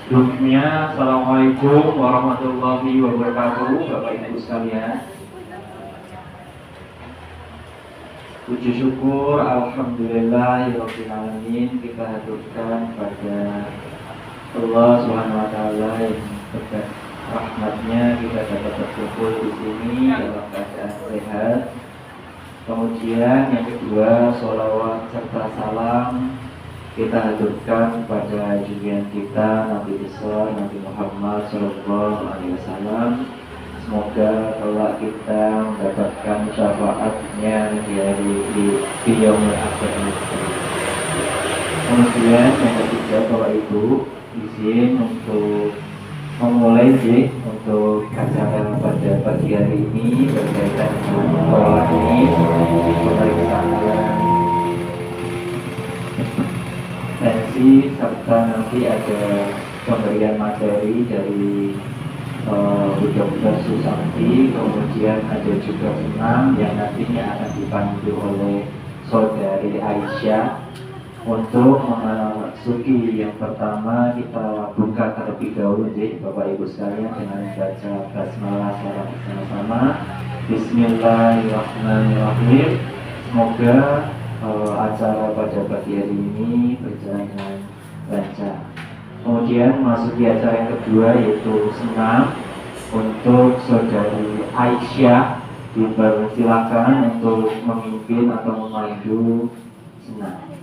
Sebelumnya, Assalamualaikum warahmatullahi wabarakatuh, Bapak Ibu sekalian. Puji syukur, alhamdulillahirobbilalamin, kita haturkan pada Allah Subhanahu Wa Taala yang berkat rahmatnya kita dapat berkumpul di sini dalam keadaan sehat. Kemudian yang kedua, sholawat serta salam kita haturkan pada junjungan kita Nabi besar Nabi Muhammad Sallallahu Alaihi Wasallam. Semoga Allah kita mendapatkan syafaatnya di yaumul akhir. Kemudian yang ketiga, Bapak Ibu, izin untuk memulai untuk acara pada pagi hari ini berkaitan dengan sholat ini, pemeriksaan tensi, serta nanti ada pemberian materi dari Bu Dr. Susanti. Kemudian ada juga senam yang nantinya akan dipandu oleh saudari Aisyah. Untuk memasuki yang pertama, kita buka terlebih dahulu Bapak Ibu sekalian dengan baca basmalah secara bersama-sama. Bismillahirrahmanirrahim. Semoga acara pada pagi hari ini berjalan dengan lancar. Kemudian masuki acara yang kedua, yaitu senam. Untuk saudari Aisyah dipersilakan untuk memimpin atau memandu senam.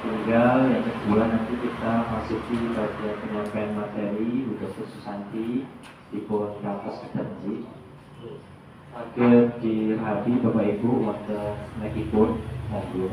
Tinggal yang kedua nanti kita masuki bagian penyampaian materi untuk Susanti di pun kampus Kedanji. Agar dirabi Bapak Ibu wonten nekipun monggo.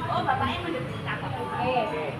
Oh, bapaknya mendukung kakak. Oke.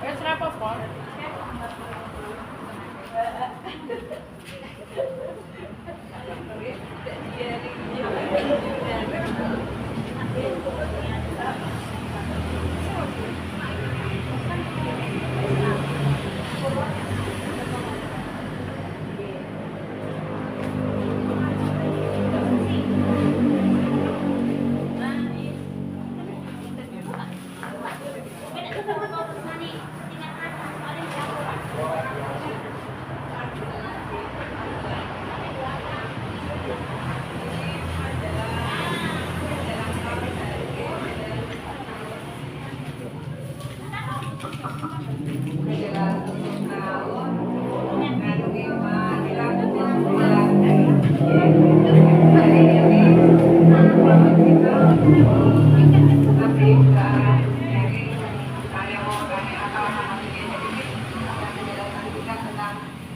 Wes rapo pol.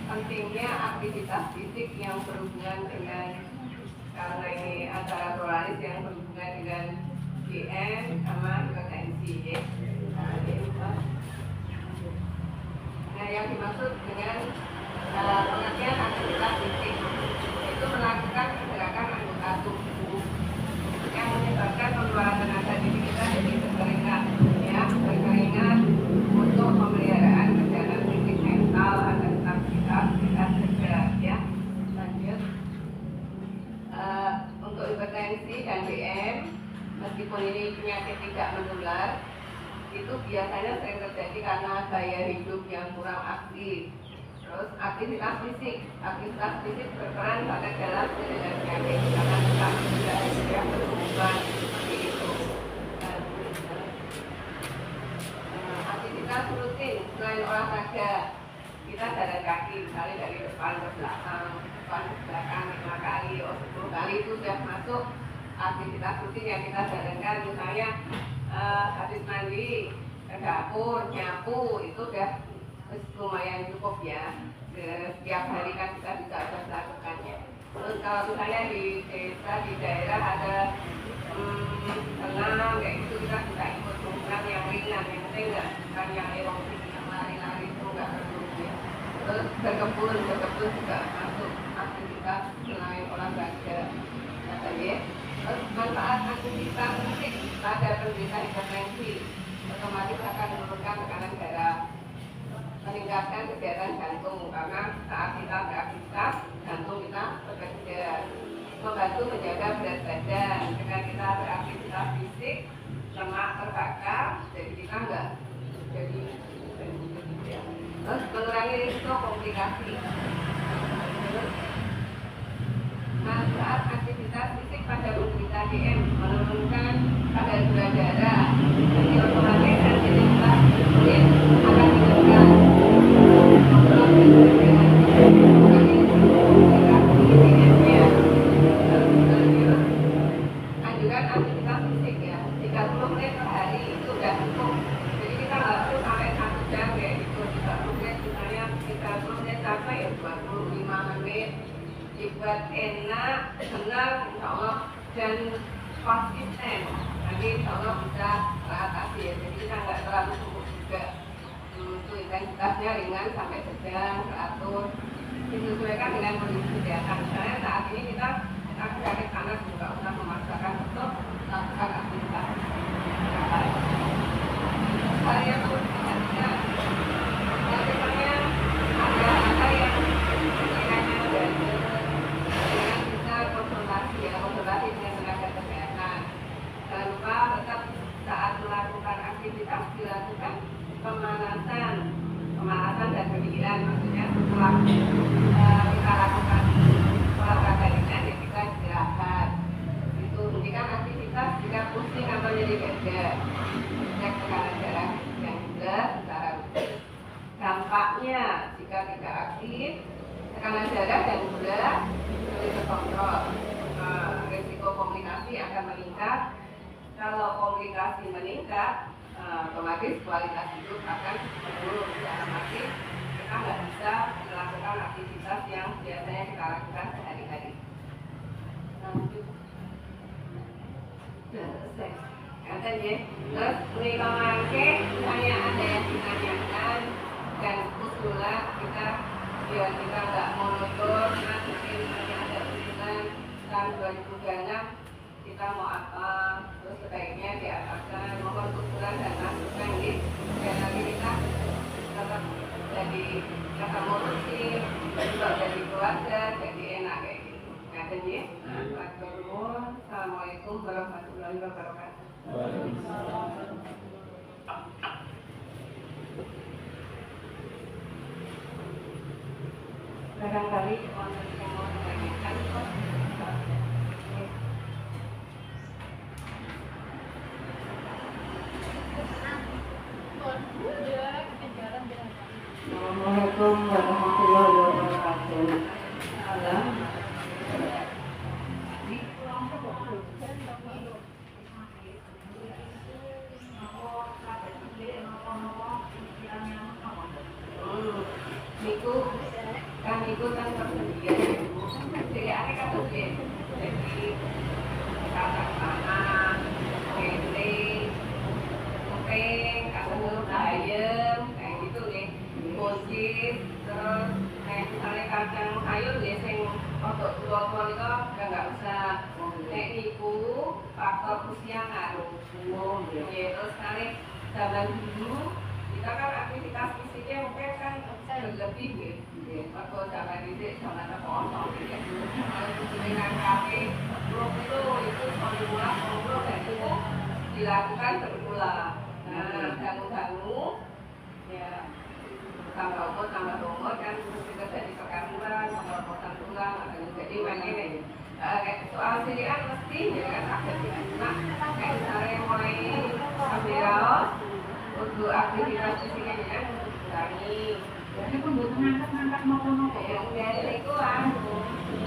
Pentingnya aktivitas fisik yang berhubungan dengan, karena ini antara pluralis yang berhubungan dengan GN sama hipertensi ya. Nah, yang dimaksud dengan pengertian aktivitas fisik itu melakukan gerakan anggota tubuh yang menyebabkan pengeluaran tenaga diri kita jadi berkeringat, ya, berkeringat untuk pemeliharaan kesehatan fisik mental agar tetap kita segar, ya. Lanjut. Untuk hipertensi dan BM, meskipun ini penyakit tidak menular, itu biasanya sering terjadi karena gaya hidup yang kurang aktif. Terus aktivitas fisik berperan pada dalam pengendalian penyakit karena kita tidak berhubungan seperti itu. Aktivitas rutin selain olahraga, kita jalan kaki misalnya dari depan ke belakang 5 kali, 10 kali itu sudah masuk aktivitas rutin yang kita jalankan. Misalnya habis mandi ke dapur, nyapu, itu udah lumayan cukup ya. Setiap hari kan kita bisa melakukannya. Terus kalau misalnya di desa, di daerah ada senam kayak gitu, kita bisa ikut program yang ringan, yang penting bukan yang aerobik, yang lari-lari itu nggak perlu ya. Terus berkebun juga masuk aktivitas selain olahraga. Terus manfaat aktivitas fisik pada penderita hipertensi otomatis akan menurunkan tekanan darah, meningkatkan kegiatan jantung karena saat kita beraktivitas jantung kita bekerja, membantu menjaga berat badan. Dengan kita beraktivitas fisik lemak terbakar, jadi kita enggak jadi ya. Terus mengurangi risiko komplikasi. Terus manfaat aktivitas fisik pada penderita DM menurunkan kadar gula darah, jadi otomatis sensitivitas insulin akan meningkat. Anjuran aktivitas fisik ya, 30 menit per hari itu udah cukup. Jadi kita nggak perlu sampai 1 jam kayak gitu. 30 menit misalnya 30 menit sampai ya 25 menit. Dibuat enak, senang, insya Allah, dan konsisten. Nanti insya Allah bisa teratasi ya. Jadi kita nggak terlalu sibuk juga. Itu intensitasnya ringan sampai sedang, teratur, disesuaikan dengan kondisi kesehatan. Misalnya saat ini kita sakit panas juga usah memaksakan untuk melakukan aktivitas. Hal yang perlu diperhatikan, misalnya ada hal yang sekiranya dengan kita konsultasi dengan tenaga kesehatan. Jangan lupa tetap saat melakukan aktivitas dilakukan pemanasan dan pemikiran, maksudnya setelah kita lakukan olahraga ringan ya kita istirahat. Itu hentikan aktivitas jika pusing atau jadi gagal. Cek tekanan darah yang jelas secara rutin. Dampaknya jika tidak aktif, tekanan darah dan gula sulit terkontrol. Risiko komplikasi akan meningkat. Kalau komplikasi meningkat, otomatis kualitas hidup akan menurun. Dalam arti kita nggak bisa melakukan aktivitas yang biasanya kita lakukan sehari-hari. Lanjut. Sudah selesai. Kata dia, terus menikah mangke, misalnya ada yang ditanyakan dan usulan kita nggak monoton, nanti misalnya ada usulan tahun 2026 kita mau apa, terus sebaiknya diapakan, mohon usulan dan masukan gitu. Dan nanti kita tetap jadi ketemu rutin, juga jadi keluarga, jadi enak kayak gitu. Kata dia, Assalamualaikum warahmatullahi wabarakatuh. Barangkali orang yang mau menanyakan Assalamualaikum warahmatullahi wabarakatuh. Niku kan tersedia, jadi ada kata jadi kata tanah, kenteng, kenteng, kata ayam, kayak gitu nih, kunci, terus misalnya kacang sayur biasanya untuk tua-tua itu nggak usah, niku faktor usia ngaruh, terus kali zaman dulu kita kan aktivitas fisiknya mungkin kan berlebih gitu. Waktu zaman ini zaman kosong kalau dengan kafe itu formula dan itu dilakukan berulang. Nah, dangu ya tambah umur kan juga jadi kekaruan, potong tulang, jadi makanya soal sirian mesti ya kan aktivitas kayak misalnya mulai sambil untuk aktivitas fisiknya ya kurangi. Jadi pun butuh ngangkat nopo-nopo. Ya itu lah.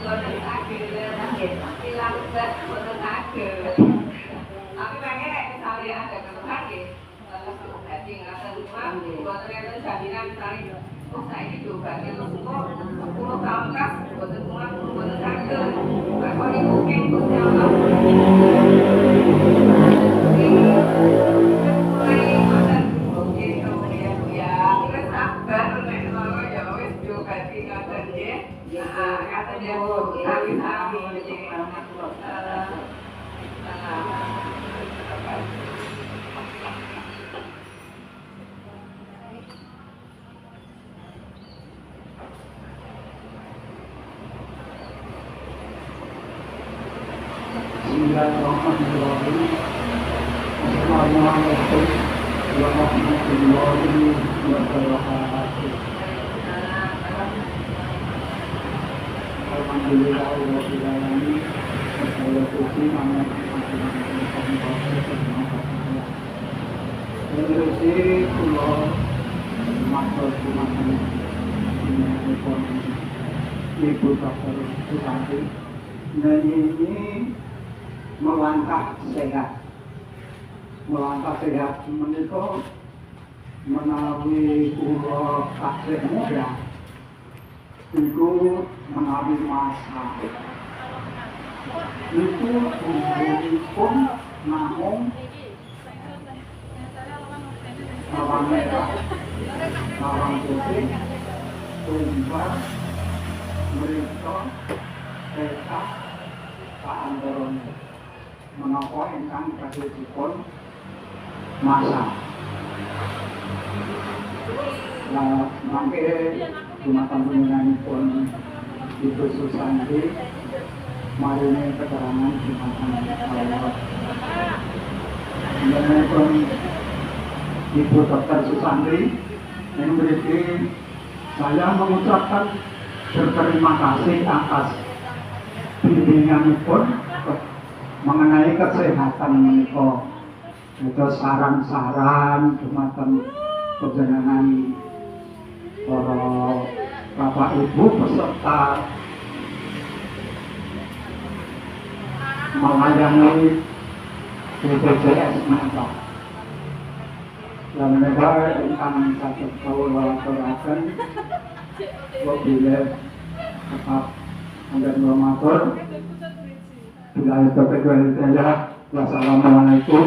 Boten saged, hilang berat boten saged. Tapi pengen nek misalnya ada keluhan nggih, jadi ngaten rumah, boten enten jaminan misalnya saiki diobati terus kok 10 tahun kas boten kuat boten saged. Kok niku keng Gusti Allah. Bismillahirrahmanirrahim. Assalamualaikum warahmatullahi wabarakatuh. Alhamdulillahirabbil alamin. Wa puji amat Indonesia kula matur suwun Ibu Dr. Susanti. Dan ini melangkah sehat menika menawi kula tasih muda iku menawi masa itu umuripun namung bawang merah bawang putih tumpah mereka tekad kaandaran menapa ingkang kadhipun masa. Nah, mangke dumateng panjenenganipun Ibu Susanti maringi keterangan dumateng Allah. Panjenenganipun Ibu Dr. Susanti yang mriki saya mengucapkan berterima kasih atas bimbinganipun mengenai kesehatan menika. Itu saran-saran dumateng panjenengan para Bapak Ibu peserta melayani BPJS menika. Lan menika ingkang saged kula aturaken bila tetap anda matur. Bila itu Wassalamualaikum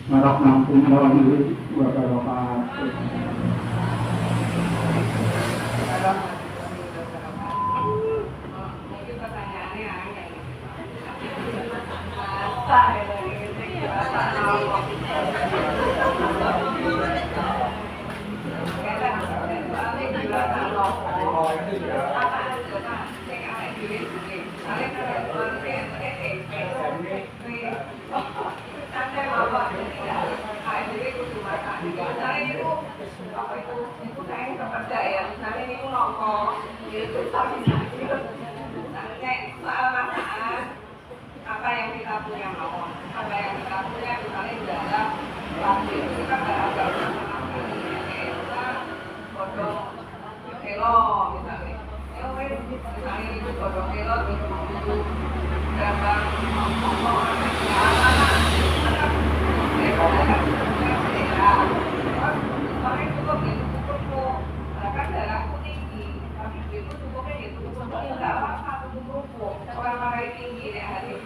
warahmatullahi wabarakatuh. Mungkin pertanyaannya hanya masa dari apa yang kita punya mau, apa yang kita punya misalnya dalam pasti kita nggak ada bodong kilo misalnya, misalnya itu bodong kilo itu gambar kan darahku tinggi, tapi itu cukupnya itu cukupnya nggak apa-apa, cukup orang-orang tinggi deh hari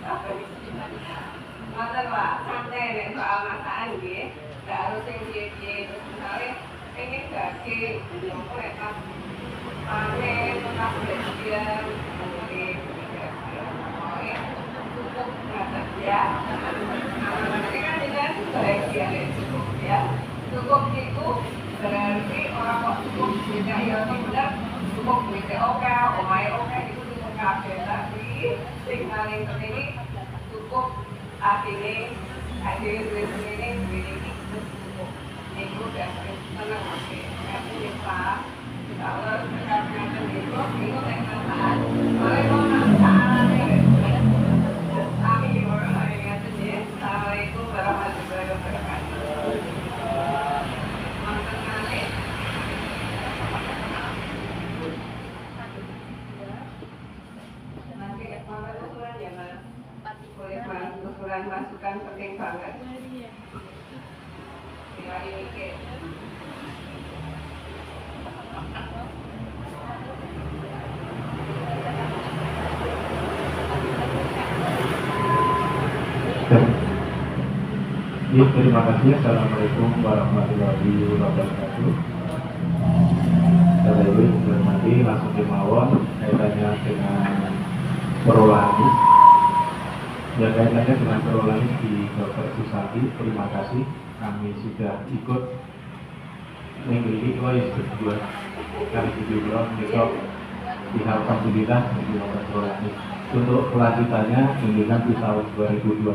masa pak santai deh soal masakan gitu, nggak harus yang diet misalnya pengen daging, aku lepas panen, lepas belajar, mungkin cukup nggak kerja, nanti kan dengan bahagia deh cukup ya, cukup itu berarti orang kok cukup beda ya benar cukup beda oke, omai oke itu cukup kafe tapi sing paling penting cukup artinya ada duit ini cukup itu dan senang oke tapi lupa kalau karena itu yang masalah kalau masalah kami orang yang jenis assalamualaikum warahmatullahi wabarakatuh. Boleh masukan penting banget. Hari ini terima kasih. Assalamualaikum warahmatullahi wabarakatuh. Saya Ibu bermati langsung dimawon kaitannya dengan perolahan. Ya kaitannya dengan perolahan di Dr. Susati, terima kasih. Kami sudah ikut mengikuti kedua kali juga besok di alhamdulillah di perolahan. Untuk kelanjutannya mingguan di tahun 2025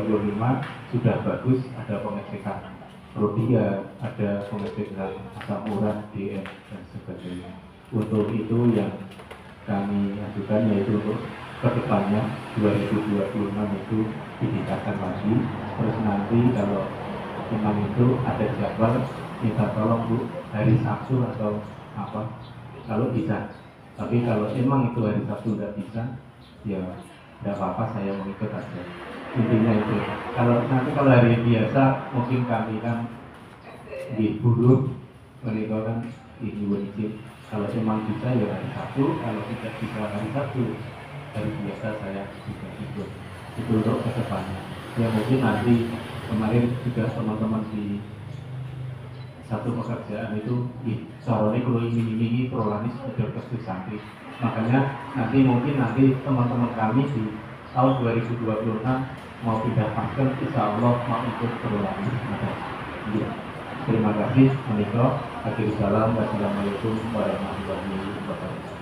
sudah bagus, ada pengecekan prodia, ada pengecekan asam urat, DM dan sebagainya. Untuk itu yang kami ajukan yaitu untuk kedepannya 2026 itu ditingkatkan lagi. Terus nanti kalau memang itu ada jadwal minta tolong Bu hari Sabtu atau apa kalau bisa. Tapi kalau emang itu hari Sabtu tidak bisa, ya tidak apa-apa, saya mengikut aja. Intinya itu. Kalau nanti kalau hari biasa mungkin kami kan di buruh meninggalkan ini wajib. Kalau emang bisa ya hari Sabtu, kalau tidak bisa hari Sabtu, hari biasa saya juga ikut. Itu untuk kedepannya. Ya mungkin nanti kemarin juga teman-teman di satu pekerjaan itu sorone kalau ini prolanis sudah kesusahan. Makanya mungkin nanti teman-teman kami di tahun 2026 mau pindah masker, insya Allah mau ikut prolanis. Ya. Terima kasih. Menikah. Akhirul salam. Wassalamualaikum warahmatullahi wabarakatuh.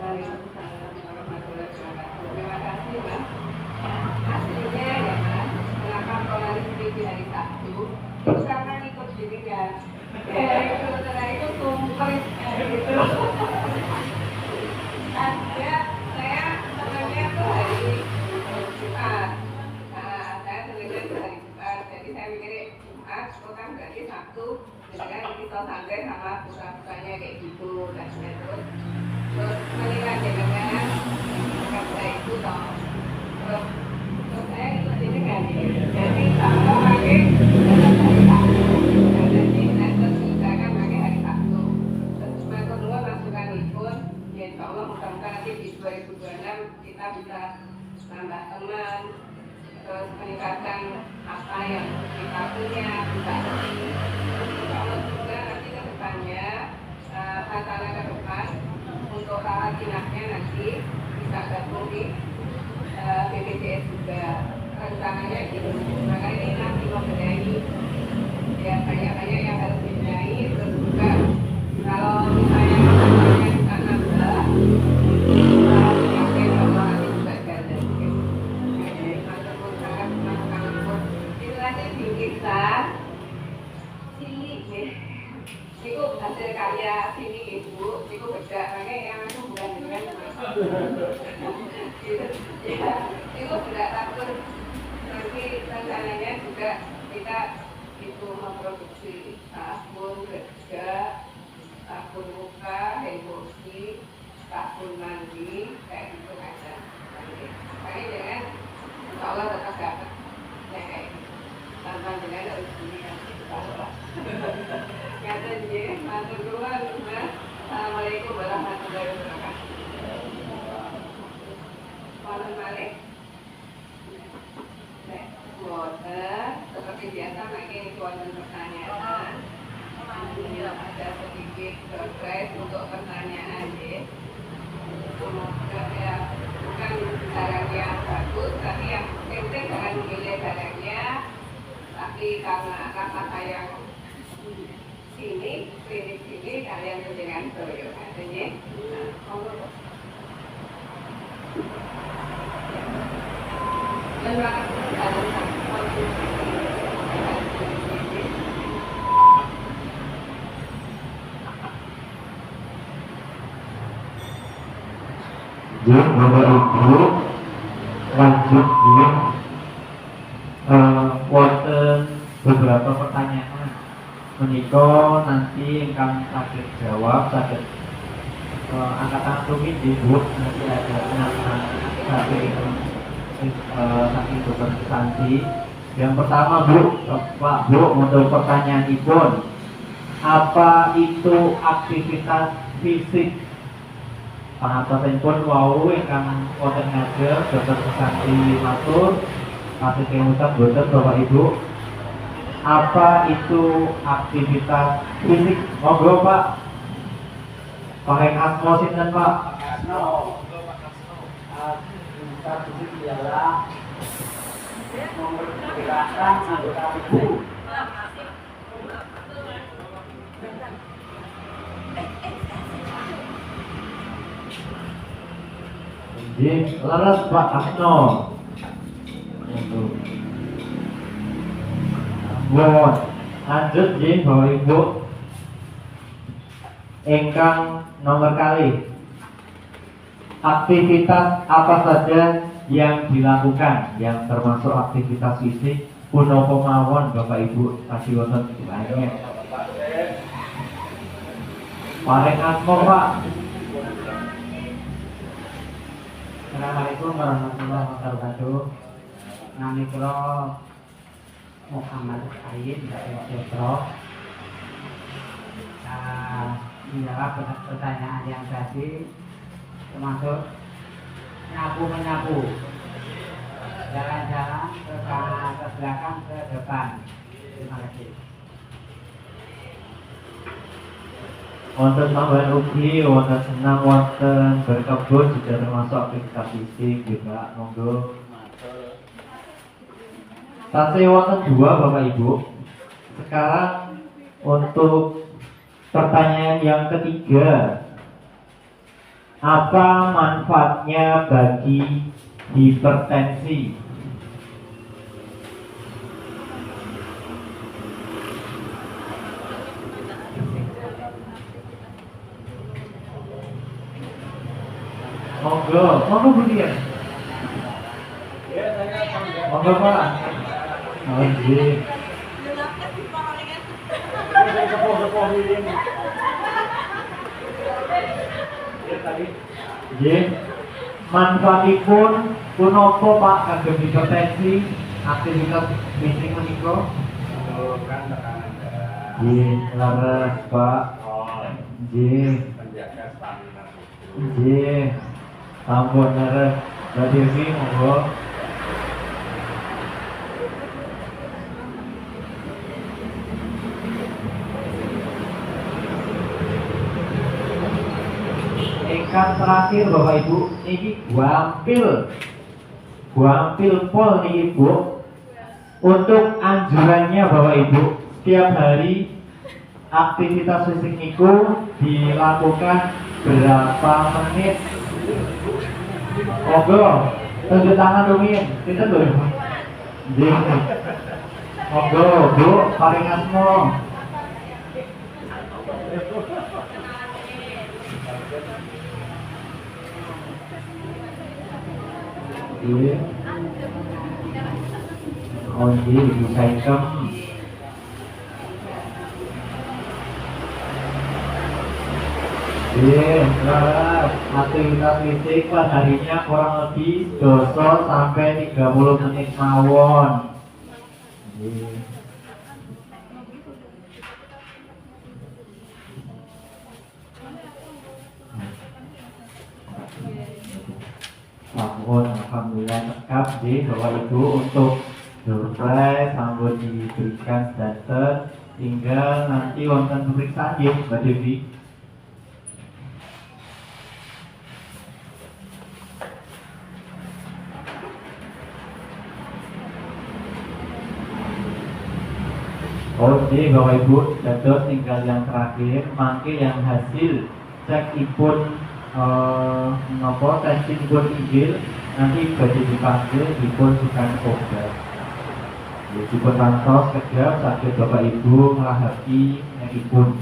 Waalaikumsalam warahmatullahi wabarakatuh. Terima kasih Mas. Aslinya ya Mas, kenapa prolanis di hari Sabtu? Karena ikut bimbingan. Setelah itu komplit gitu. Ada saya sebenarnya tuh hari Jumat. Saya sebenarnya tuh hari Jumat. Jadi saya mikir Jumat, itu kan berarti Sabtu. Jadi kita santai sama buka-bukanya kayak gitu dan terus melihat dengan kata itu toh. Terus saya ikut bimbingan. Jadi sama pakai insya Allah mudah-mudahan nanti di 2026 kita bisa nambah teman, terus meningkatkan apa yang kita tempat inapnya nanti bisa gabung di BPJS juga, rencananya gitu. Maka ini nanti membenahi, ya banyak-banyak yang harus dibenahi. Terus juga kalau misalnya bisa nambah, yakin bahwa nanti juga ada. Maturnuwun sangat pangapunten. Itu nanti bingkisan cilik nggih. Niku hasil karya sini Ibu, niku bedak, makanya yang aku bukan dengan ya, niku bedak takut. Nanti rencananya juga kita itu memproduksi sabun bedak, sabun muka, hand washing, sabun mandi, kayak gitu aja. Makanya jangan, insya Allah tetap dapat ya kayak gitu. Tanpa dengan harus ini kan, kata dia, matur nuwun, Mas. Assalamualaikum warahmatullahi wabarakatuh. Wonten malih. Nek wonten, seperti biasa mungkin wonten pertanyaan. Ada sedikit surprise untuk pertanyaan ya. Semoga ya bukan barang yang bagus, tapi yang penting jangan memilih barangnya. Tapi karena rasa sayang sini, klinik sini kalian dengan Toyo katanya. Terima kasih. Bapak Ibu, lanjut dulu. Wonten beberapa pertanyaan. Menika nanti ingkang saged jawab saged angkatan tumit Ibu, nanti ada anak-anak saking Dokter Santi. Yang pertama Bu, Pak Bu, untuk pertanyaan Ibu, apa itu aktivitas fisik? Pangapunten wau ingkang wonten ngajeng Dokter Santi matur, kasih kemutan boten Bapak Ibu. Apa itu aktivitas fisik? Monggo Pak. Pakai asmo sinten Pak? Asno. Aktivitas fisik ialah menggerakkan anggota tubuh. Leres Pak Asno. Mohon lanjut nggih Bapak Ibu. Ingkang nomor kali, aktivitas apa saja yang dilakukan yang termasuk aktivitas fisik punapa mawon Bapak Ibu kasih wonten banyak. Paling asmo Pak. Assalamualaikum warahmatullahi wabarakatuh. Nami kula Muhammad Said dari Jepro. Menjawab pertanyaan yang tadi termasuk nyapu-menyapu, jalan-jalan ke belakang ke depan. Terima kasih. Wonten tambahan ugi, wonten senang, wonten berkebun juga termasuk aktivitas fisik juga. Monggo. Tasih wonten dua Bapak Ibu. Sekarang untuk pertanyaan yang ketiga, apa manfaatnya bagi hipertensi? Monggo Bu Dian. Monggo Pak. Nggih. Nggih. Manfaatipun punapa Pak kagem hipertensi aktivitas fisik menika? Menurunkan tekanan darah. Nggih, leres Pak. Nggih. Menjaga stamina tubuh. Nggih. Ampun leres. Mbak Devi monggo. berikan terakhir Bapak Ibu, ini gua ampil pol nih Ibu. Untuk anjurannya Bapak Ibu, setiap hari aktivitas fisik itu dilakukan berapa menit? Monggo, tunjuk tangan Rumin, kita dulu. Monggo, Bu, paringanmu. Iya. Oh iya, bisa hitam. Aktivitas fisik pada harinya kurang lebih 2 sampai 30 menit mawon. Sampun, alhamdulillah lengkap di Bapak Ibu untuk surprise sampun diberikan data, tinggal nanti wonten pemeriksaan ya Mbak Devi. Oke Bapak Ibu, data tinggal yang terakhir, mangke yang hasil cek ipun nopo testing pun injil nanti badhe dipanggil dipun sukan obat. Dipun rantos kedap saged Bapak Ibu nglahaki nyekipun.